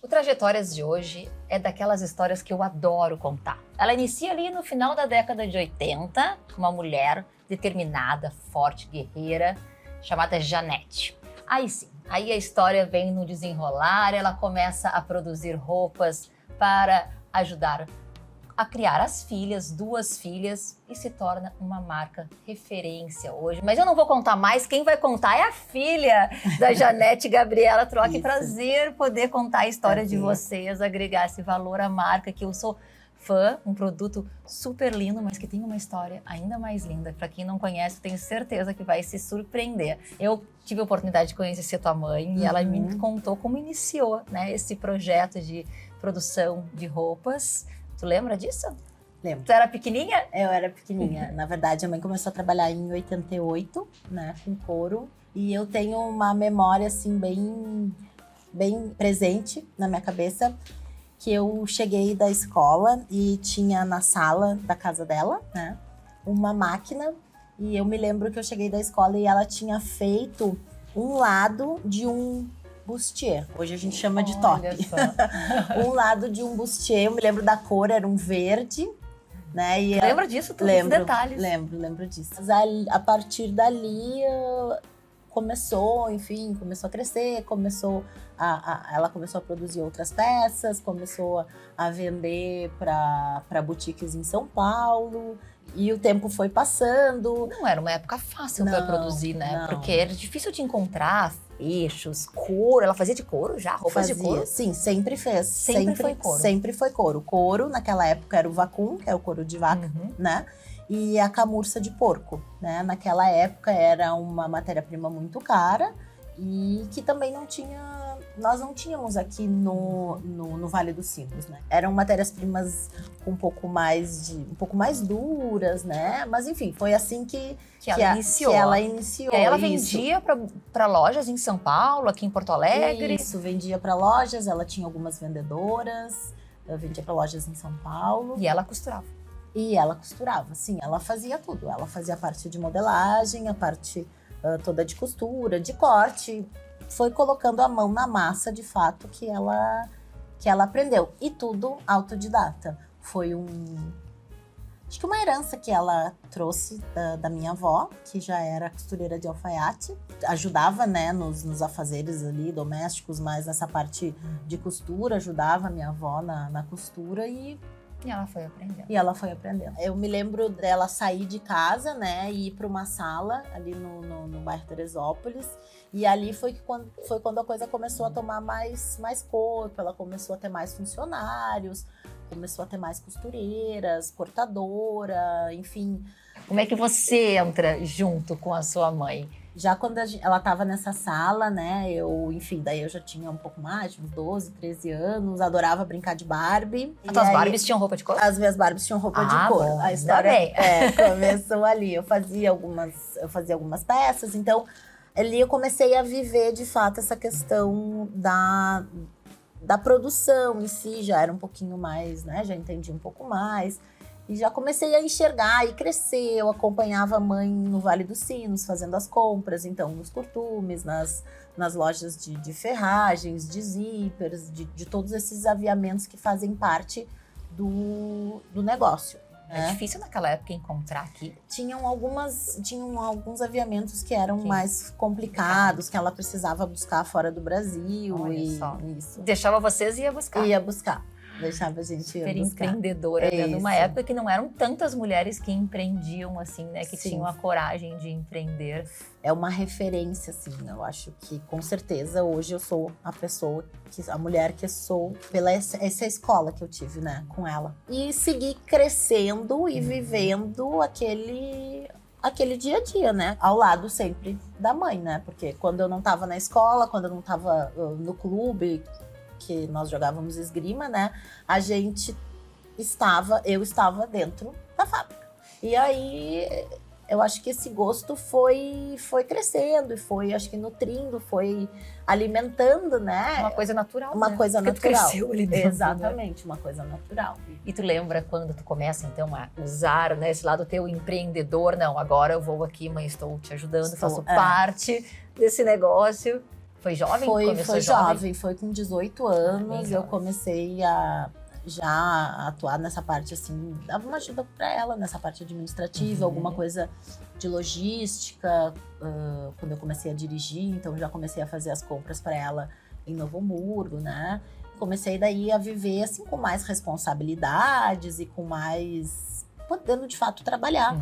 O Trajetórias de hoje é daquelas histórias que eu adoro contar. Ela inicia ali no final da década de 80, com uma mulher determinada, forte, guerreira, chamada Janete. Aí sim, aí a história vem no desenrolar, ela começa a produzir roupas para ajudar a criar as filhas, 2 filhas, e se torna uma marca referência hoje. Mas eu não vou contar mais, quem vai contar é a filha da Janete, Gabriela Troc. Que prazer poder contar a história de vocês, agregar esse valor à marca, que eu sou fã, um produto super lindo, mas que tem uma história ainda mais linda. Para quem não conhece, tenho certeza que vai se surpreender. Eu tive a oportunidade de conhecer tua mãe e ela me contou como iniciou, né, esse projeto de produção de roupas. Tu lembra disso? Lembro. Tu era pequenininha? Eu era pequenininha. Na verdade, a mãe começou a trabalhar em 88, né, com couro. E eu tenho uma memória, assim, bem presente na minha cabeça, que eu cheguei da escola e tinha na sala da casa dela, né, uma máquina. E eu me lembro que eu cheguei da escola e ela tinha feito um lado de um bustier. Hoje a gente chama de top. Um lado de um bustier, eu me lembro da cor, era um verde, né? E lembra disso? Todos os detalhes. Lembro disso. Mas a partir dali começou a crescer, ela começou a produzir outras peças, começou a vender para boutiques em São Paulo. E o tempo foi passando. Não era uma época fácil para produzir, né? Não. Porque era difícil de encontrar fechos, couro. Ela fazia de couro já? Roupas de couro? Sim, sempre fez. Sempre foi couro? Sempre foi couro. Couro, naquela época, era o vacum, que é o couro de vaca, né? E a camurça de porco, né? Naquela época era uma matéria-prima muito cara e que também nós não tínhamos aqui no Vale dos Sinos, né? Eram matérias-primas um pouco mais duras, né? Mas enfim, foi assim que ela iniciou. E aí ela vendia para lojas em São Paulo, aqui em Porto Alegre? Isso, vendia para lojas, ela tinha algumas vendedoras, vendia para lojas em São Paulo. E ela costurava? E ela costurava, sim, ela fazia tudo. Ela fazia a parte de modelagem, a parte toda de costura, de corte. Foi colocando a mão na massa, de fato, que ela aprendeu. E tudo autodidata. Foi acho que uma herança que ela trouxe da minha avó, que já era costureira de alfaiate. Ajudava, né, nos afazeres ali domésticos, mas nessa parte de costura, ajudava a minha avó na costura E ela foi aprendendo. Eu me lembro dela sair de casa, né, e ir para uma sala ali no bairro Teresópolis. E ali foi quando a coisa começou a tomar mais corpo. Ela começou a ter mais funcionários, começou a ter mais costureiras, cortadora, enfim. Como é que você entra junto com a sua mãe? Já quando ela estava nessa sala, né, daí eu já tinha um pouco mais, uns 12, 13 anos, adorava brincar de Barbie. As tuas Barbies tinham roupa de couro? As minhas Barbies tinham roupa de couro. Bom, a história começou ali. Eu fazia algumas peças, então ali eu comecei a viver, de fato, essa questão da produção em si, já era um pouquinho mais, né, já entendi um pouco mais. E já comecei a enxergar e crescer. Eu acompanhava a mãe no Vale dos Sinos, fazendo as compras, então, nos curtumes, nas lojas de ferragens, de zíperes, de todos esses aviamentos que fazem parte do negócio. É difícil naquela época encontrar aqui. Tinham alguns aviamentos que eram mais complicados, que ela precisava buscar fora do Brasil. Olha só. Isso. Deixava vocês e ia buscar. Ia buscar. Deixava a gente super empreendedora, né? Numa época que não eram tantas mulheres que empreendiam, assim, né? Que tinham a coragem de empreender. É uma referência, assim. Eu acho que, com certeza, hoje eu sou a mulher que sou pela essa escola que eu tive, né? Com ela. E segui crescendo e vivendo aquele dia a dia, né? Ao lado sempre da mãe, né? Porque quando eu não tava na escola, quando eu não tava no clube, que nós jogávamos esgrima, né? Eu estava dentro da fábrica. E aí, eu acho que esse gosto foi crescendo e foi, acho que nutrindo, foi alimentando, né? Uma coisa natural, Uma coisa natural. Tu cresceu ali dentro, exatamente, uma coisa natural. E tu lembra quando tu começa, então, a usar, né, esse lado teu empreendedor? Não, agora eu vou aqui, mãe, estou te ajudando, faço parte desse negócio. Foi jovem? Foi jovem, foi com 18 anos. Eu jovem. comecei a já atuar nessa parte, assim, dava uma ajuda para ela nessa parte administrativa, alguma coisa de logística, quando eu comecei a dirigir, então já comecei a fazer as compras para ela em Novo Hamburgo, né? Comecei daí a viver, assim, com mais responsabilidades e com mais... podendo, de fato, trabalhar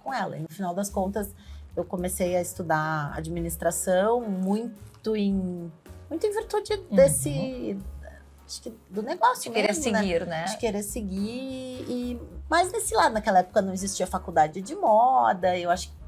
com ela. E no final das contas, eu comecei a estudar administração muito em virtude desse... acho que do negócio de querer mesmo, seguir, né? De querer seguir. Mas nesse lado, naquela época não existia faculdade de moda, eu acho que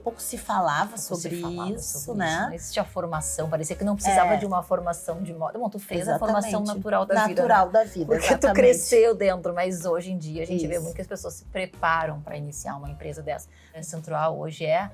pouco se falava sobre isso, né? Não existia formação, parecia que não precisava de uma formação de moda. Bom, tu fez a formação natural da vida. Natural da vida, porque exatamente. Tu cresceu dentro, mas hoje em dia a gente vê muito que as pessoas se preparam para iniciar uma empresa dessa. A Centroal hoje é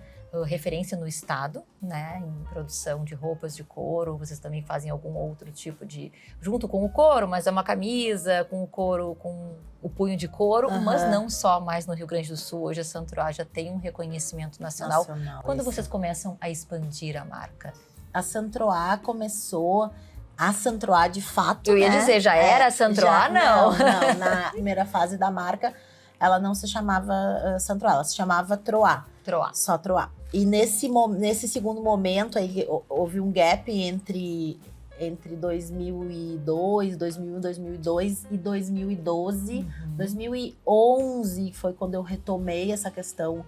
referência no estado, né, em produção de roupas de couro. Vocês também fazem algum outro tipo de, junto com o couro, mas é uma camisa com o couro, com o punho de couro, mas não só mais no Rio Grande do Sul. Hoje a Centroal já tem um reconhecimento nacional. Quando vocês começam a expandir a marca? A Centroal começou... A Centroal, de fato, eu ia dizer, já era a Centroal? Não, na primeira fase da marca, ela não se chamava Centroal, ela se chamava Troá. Só Troá. E nesse segundo momento, aí, houve um gap entre 2002, 2002 e 2012. 2011 foi quando eu retomei essa questão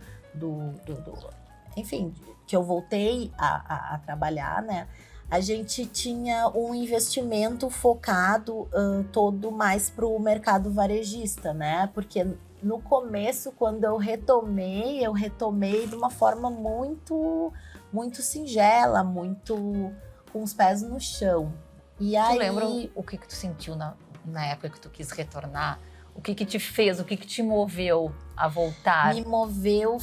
enfim, que eu voltei a trabalhar, né? A gente tinha um investimento focado todo mais para o mercado varejista, né? Porque no começo, quando eu retomei de uma forma muito, muito singela, muito com os pés no chão. E aí... Tu lembra o que tu sentiu na época que tu quis retornar? O que te fez, o que te moveu a voltar? Me moveu...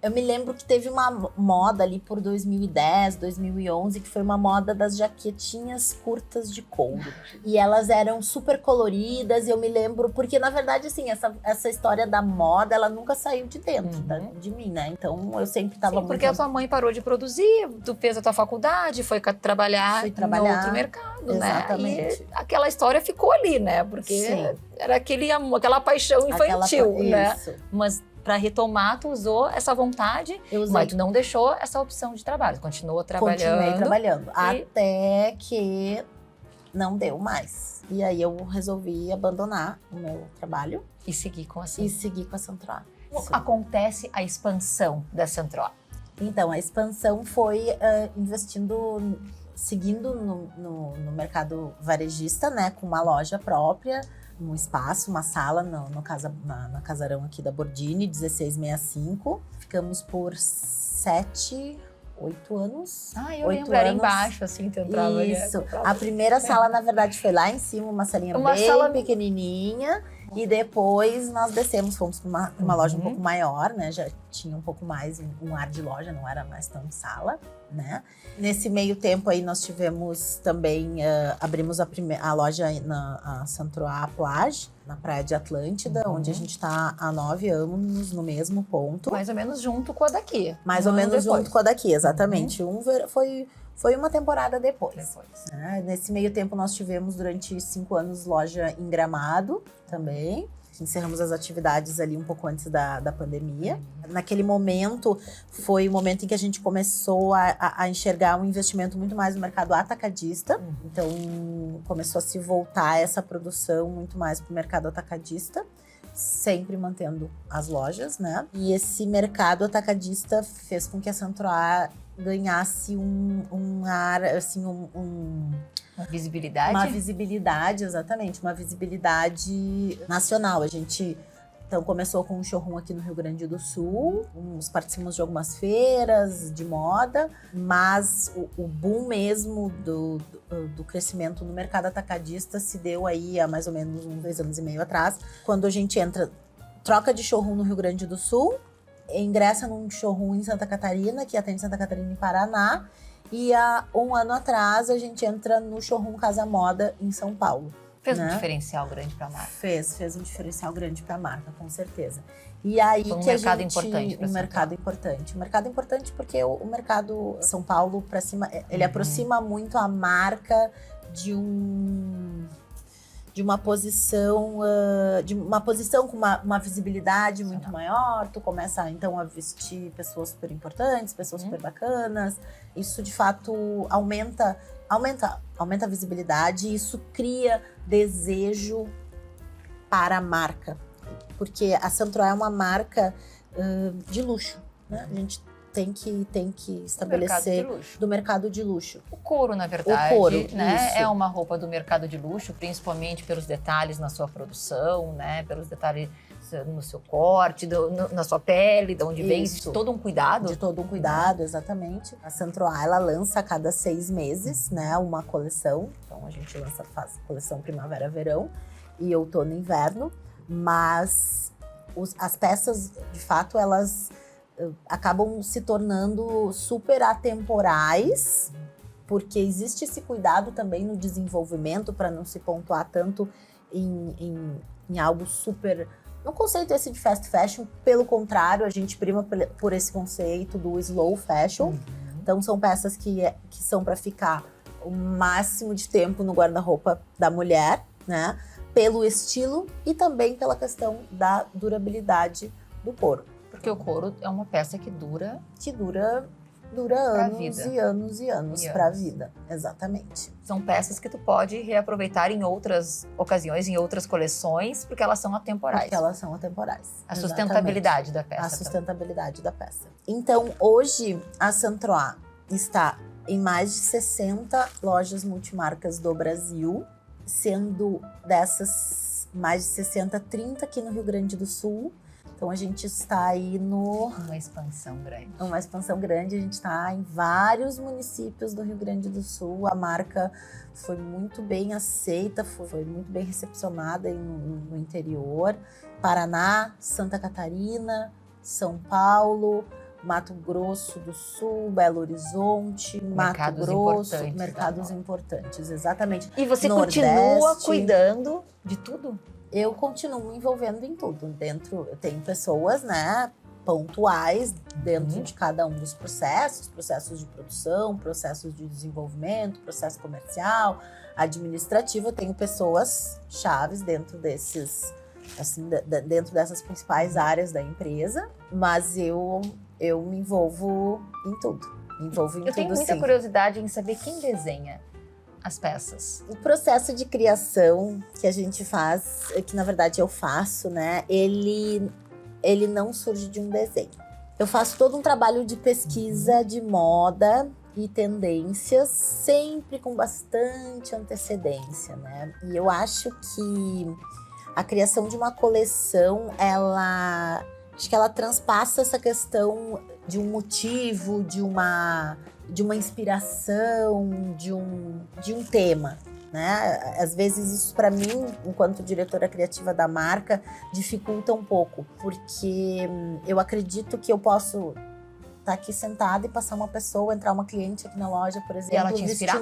Eu me lembro que teve uma moda ali por 2010, 2011, que foi uma moda das jaquetinhas curtas de couro. E elas eram super coloridas, e eu me lembro... Porque, na verdade, assim, essa história da moda, ela nunca saiu de dentro de mim, né? Então, eu sempre tava muito... porque a tua mãe parou de produzir, tu fez a tua faculdade, foi trabalhar no outro mercado, exatamente. Né? E aquela história ficou ali, né? Porque era aquela paixão infantil, né? Isso. Mas... Para retomar, tu usou essa vontade, mas tu não deixou essa opção de trabalho. Continuou trabalhando. Continuei trabalhando. Até que não deu mais. E aí eu resolvi abandonar o meu trabalho. E seguir com a Centroal. Como acontece a expansão da Centroal? Então, a expansão foi seguindo no mercado varejista, né? Com uma loja própria. Um espaço, uma sala na Casarão aqui da Bordini, 1665. Ficamos por 8 anos. Eu lembro, era embaixo, assim, tu entrava. Isso. A primeira sala, na verdade, foi lá em cima, uma salinha bem pequenininha. E depois nós descemos, fomos para uma loja um pouco maior, né? Já tinha um pouco mais um ar de loja, não era mais tão sala, né? Nesse meio tempo aí nós tivemos também, abrimos a loja na Centroal Plage, na Praia de Atlântida, onde a gente está há 9 anos no mesmo ponto. Mais ou menos junto com a daqui. Mais ou menos junto com a daqui, exatamente. Foi uma temporada depois. Né? Nesse meio tempo, nós tivemos, durante 5 anos, loja em Gramado também. Encerramos as atividades ali um pouco antes da pandemia. Naquele momento, foi o momento em que a gente começou a enxergar um investimento muito mais no mercado atacadista. Então, começou a se voltar essa produção muito mais para o mercado atacadista, sempre mantendo as lojas, né? E esse mercado atacadista fez com que a Centroal ganhasse um ar, assim, uma visibilidade? Uma visibilidade, exatamente. Uma visibilidade nacional. A gente, então, começou com um showroom aqui no Rio Grande do Sul. Participamos de algumas feiras de moda. Mas o boom mesmo do crescimento no mercado atacadista se deu aí há mais ou menos 2 anos e meio atrás. Quando a gente troca de showroom no Rio Grande do Sul, ingressa num showroom em Santa Catarina, que atende Santa Catarina e Paraná. E há 1 ano atrás, a gente entra no showroom Casa Moda, em São Paulo. Fez um né? diferencial grande para a marca. Fez um diferencial grande para a marca, com certeza. E aí Foi um que mercado a gente, importante pra um Central. mercado importante. Um mercado importante porque o mercado São Paulo para cima, ele aproxima muito a marca de uma posição com uma visibilidade muito maior. Tu começa então a vestir pessoas super importantes, pessoas super bacanas. Isso de fato aumenta a visibilidade, e isso cria desejo para a marca, porque a Centro é uma marca de luxo, né? A gente tem que estabelecer do mercado de luxo. O couro, na verdade, O couro, né, isso. é uma roupa do mercado de luxo, principalmente pelos detalhes na sua produção, né, pelos detalhes no seu corte, na sua pele, de onde vem, Isso. de todo um cuidado. De todo um cuidado, exatamente. A Centro ela lança a cada 6 meses, né, uma coleção. Então a gente faz coleção primavera-verão e outono e inverno, mas as peças, de fato, elas acabam se tornando super atemporais, porque existe esse cuidado também no desenvolvimento para não se pontuar tanto em algo super... Não conceito esse de fast fashion, pelo contrário, a gente prima por esse conceito do slow fashion. Então são peças que são para ficar o máximo de tempo no guarda-roupa da mulher, né? Pelo estilo e também pela questão da durabilidade do couro. Porque o couro é uma peça que dura... Que dura anos e anos e anos para a vida. Exatamente. São peças que tu pode reaproveitar em outras ocasiões, em outras coleções, porque elas são atemporais. Porque elas são atemporais. A sustentabilidade da peça. A sustentabilidade da peça. Então, hoje, a Centroa está em mais de 60 lojas multimarcas do Brasil, sendo dessas mais de 60, 30 aqui no Rio Grande do Sul. Então, a gente está aí Uma expansão grande. A gente está em vários municípios do Rio Grande do Sul. A marca foi muito bem aceita, foi muito bem recepcionada no interior. Paraná, Santa Catarina, São Paulo, Mato Grosso do Sul, Belo Horizonte, Mato Grosso. Mercados importantes, exatamente. E você Nordeste, continua cuidando de tudo? Eu continuo me envolvendo em tudo. Eu tenho pessoas, né, pontuais dentro de cada um dos processos de produção, processos de desenvolvimento, processo comercial, administrativo. Eu tenho pessoas chaves dentro desses, assim, dentro dessas principais áreas da empresa, mas eu me envolvo em tudo. Eu tenho muita curiosidade em saber quem desenha as peças. O processo de criação que a gente faz, que na verdade eu faço, né? Ele não surge de um desenho. Eu faço todo um trabalho de pesquisa de moda e tendências, sempre com bastante antecedência, né? E eu acho que a criação de uma coleção, acho que ela transpassa essa questão de um motivo, de uma inspiração, de um tema, né? Às vezes isso para mim, enquanto diretora criativa da marca, dificulta um pouco, porque eu acredito que eu posso estar aqui sentada e passar uma pessoa, entrar uma cliente aqui na loja, por exemplo, e ela te inspirar?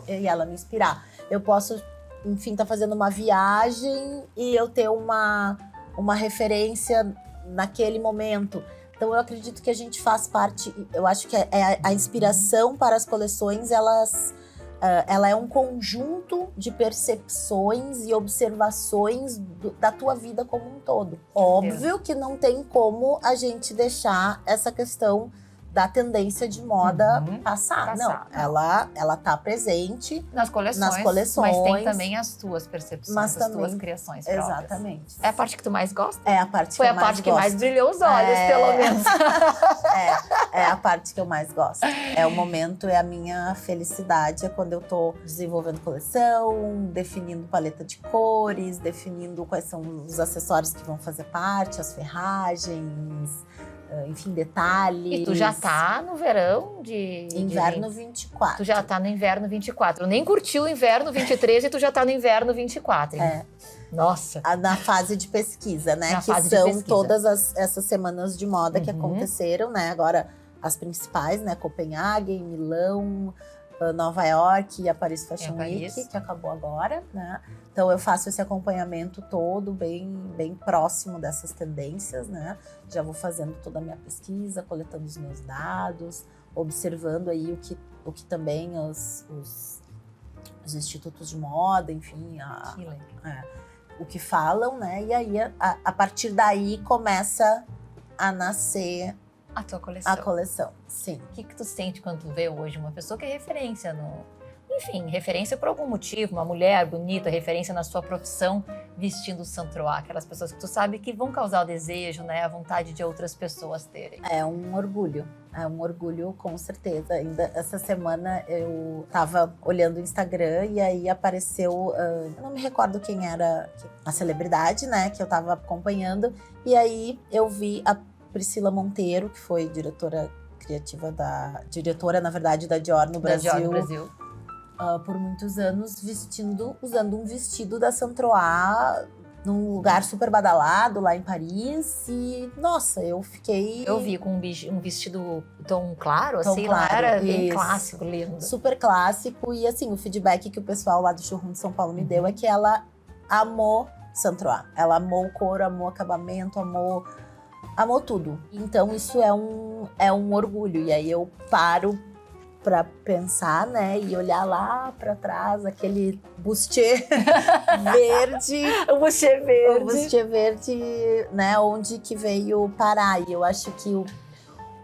E ela me inspirar. Eu posso, enfim, estar fazendo uma viagem e eu ter uma referência naquele momento. Então, eu acredito que a gente faz parte, eu acho que a inspiração para as coleções, ela é um conjunto de percepções e observações da tua vida como um todo. Óbvio que não tem como a gente deixar essa questão da tendência de moda passar. Não, ela tá presente nas coleções. Mas tem também as tuas percepções, as tuas criações próprias. Exatamente. É a parte que tu mais gosta? É a parte Foi que a eu mais parte que gosto. mais brilhou os olhos, pelo menos. É a parte que eu mais gosto. É o momento, é a minha felicidade, é quando eu tô desenvolvendo coleção, definindo paleta de cores, definindo quais são os acessórios que vão fazer parte, as ferragens, enfim, detalhes. E tu já tá no verão de... Inverno 24. Tu já tá no inverno 24. Eu nem curti o inverno 23 e tu já tá no inverno 24. Hein? É. Nossa. Na fase de pesquisa, né? Na que fase de são pesquisa. todas essas semanas de moda que aconteceram, né? Agora, as principais, né? Copenhague, Milão, Nova York e a Paris Fashion Paris. Week, que acabou agora, né? Então eu faço esse acompanhamento todo bem próximo dessas tendências, né? Já vou fazendo toda a minha pesquisa, coletando os meus dados, observando aí o que também os institutos de moda, enfim, o que falam, né? E aí, a partir daí, começa a nascer a tua coleção. A coleção, sim. O que tu sente quando tu vê hoje uma pessoa que é referência enfim, referência por algum motivo, uma mulher bonita, referência na sua profissão, vestindo o Saint-Troá, aquelas pessoas que tu sabe que vão causar o desejo, né, a vontade de outras pessoas terem. É um orgulho com certeza. Ainda essa semana eu tava olhando o Instagram e aí apareceu, eu não me recordo quem era a celebridade, né, que eu tava acompanhando, e aí eu vi a Priscila Monteiro, que foi diretora criativa diretora, na verdade, da Dior no Brasil. Da Dior no Brasil. Por muitos anos, usando um vestido da Saint-Troá num lugar super badalado lá em Paris. E, nossa, eu fiquei... Eu vi com um vestido tão claro, tão assim, claro, era bem isso. clássico, lindo. Super clássico. E, assim, o feedback que o pessoal lá do showroom de São Paulo me deu é que ela amou Saint-Troá. Ela amou o couro, amou o acabamento, amou tudo. Então, isso é um orgulho. E aí eu paro pra pensar, né, e olhar lá pra trás, aquele bustier verde. O bustier verde. O bustier verde, né, onde que veio parar. E eu acho que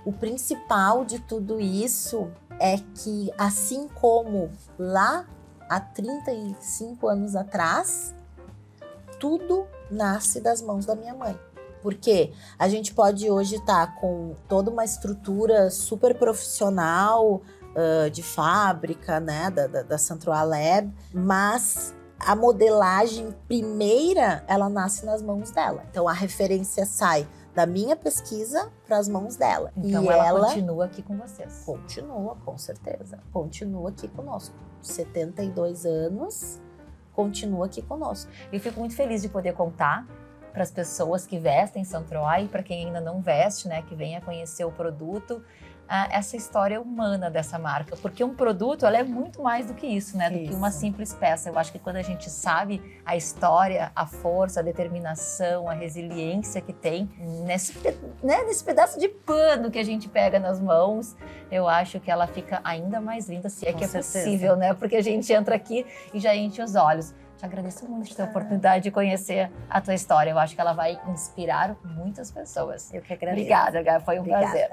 o principal de tudo isso é que, assim como lá há 35 anos atrás, tudo nasce das mãos da minha mãe. Porque a gente pode hoje estar com toda uma estrutura super profissional, de fábrica, né, da Saint-Troá Lab, mas a modelagem primeira, ela nasce nas mãos dela. Então a referência sai da minha pesquisa para as mãos dela. Então e ela continua aqui com vocês. Continua, com certeza. Continua aqui conosco. 72 anos, continua aqui conosco. Eu fico muito feliz de poder contar para as pessoas que vestem Saint-Troá e para quem ainda não veste, né, que venha conhecer o produto, essa história humana dessa marca, porque um produto, ela é muito mais do que isso, né, do que uma simples peça. Eu acho que quando a gente sabe a história, a força, a determinação, a resiliência que tem nesse pedaço de pano que a gente pega nas mãos, eu acho que ela fica ainda mais linda, se é que é possível, né, porque a gente entra aqui e já enche os olhos. Te agradeço muito de ter a oportunidade de conhecer a tua história. Eu acho que ela vai inspirar muitas pessoas. Eu que agradeço. Obrigada, Gá. Foi um prazer.